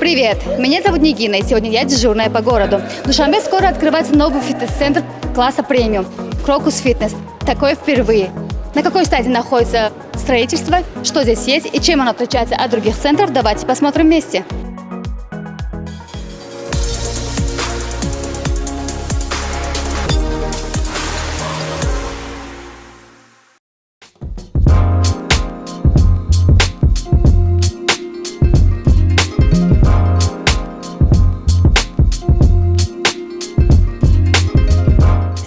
Привет, меня зовут Нигина, и сегодня я дежурная по городу. В Душанбе скоро открывается новый фитнес-центр класса премиум Крокус Фитнес. Такое впервые. На какой стадии находится строительство, что здесь есть и чем оно отличается от других центров, давайте посмотрим вместе.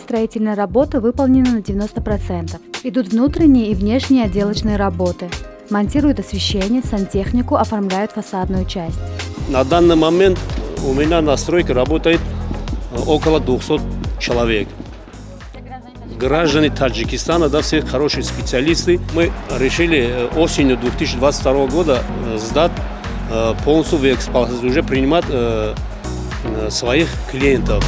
Строительные работы выполнены на 90%. Идут внутренние и внешние отделочные работы. Монтируют освещение, сантехнику, оформляют фасадную часть. На данный момент у меня на стройке работает около 200 человек. Граждане Таджикистана, да, все хорошие специалисты. Мы решили осенью 2022 года сдать полностью в эксплуатацию, уже принимать своих клиентов.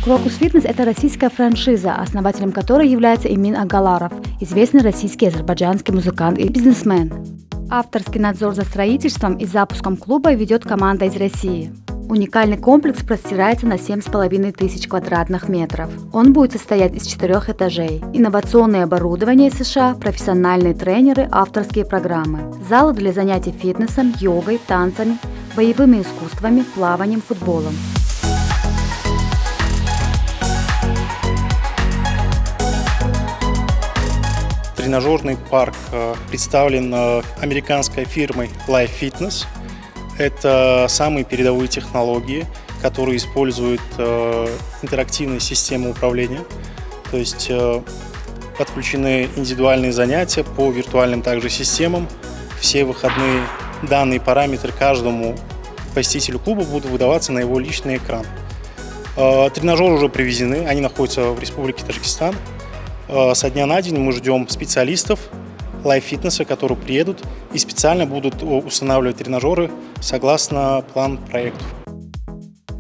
Крокус Фитнес – это российская франшиза, основателем которой является Эмин Агаларов, известный российский и азербайджанский музыкант и бизнесмен. Авторский надзор за строительством и запуском клуба ведет команда из России. Уникальный комплекс простирается на 7500 квадратных метров. Он будет состоять из 4 этажей. Инновационное оборудование из США, профессиональные тренеры, авторские программы. Залы для занятий фитнесом, йогой, танцами, боевыми искусствами, плаванием, футболом. Тренажерный парк представлен американской фирмой Life Fitness. Это самые передовые технологии, которые используют интерактивные системы управления. То есть подключены индивидуальные занятия по виртуальным также системам. Все выходные данные параметры каждому посетителю клуба будут выдаваться на его личный экран. Тренажеры уже привезены, они находятся в Республике Таджикистан. Со дня на день мы ждем специалистов Life Fitness, которые приедут и специально будут устанавливать тренажеры согласно плану проектов.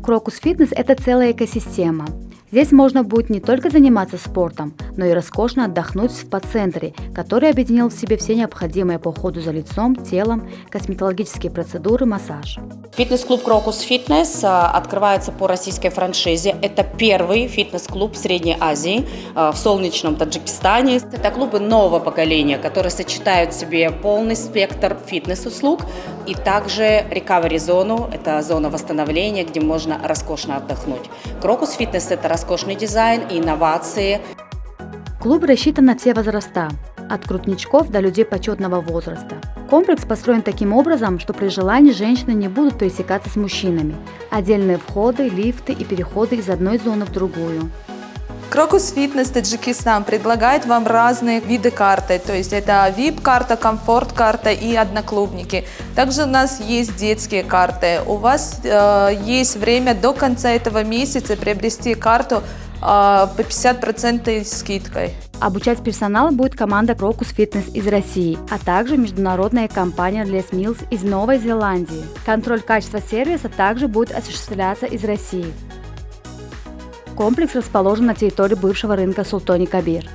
Крокус Фитнес – это целая экосистема. Здесь можно будет не только заниматься спортом, но и роскошно отдохнуть в спа-центре, который объединил в себе все необходимые по уходу за лицом, телом, косметологические процедуры, массаж. Фитнес-клуб Крокус Фитнес открывается по российской франшизе. Это первый фитнес-клуб в Средней Азии, в солнечном Таджикистане. Это клубы нового поколения, которые сочетают в себе полный спектр фитнес-услуг и также recovery-зону, это зона восстановления, где можно роскошно отдохнуть. Крокус Фитнес – это роскошный дизайн и инновации. Клуб рассчитан на все возраста, от крупничков до людей почетного возраста. Комплекс построен таким образом, что при желании женщины не будут пересекаться с мужчинами. Отдельные входы, лифты и переходы из одной зоны в другую. Крокус Фитнес Таджикистан предлагает вам разные виды карты, то есть это VIP-карта, комфорт-карта и одноклубники. Также у нас есть детские карты. У вас есть время до конца этого месяца приобрести карту по 50% скидкой. Обучать персонал будет команда Крокус Фитнес из России, а также международная компания Les Mills из Новой Зеландии. Контроль качества сервиса также будет осуществляться из России. Комплекс расположен на территории бывшего рынка Султани Кабир.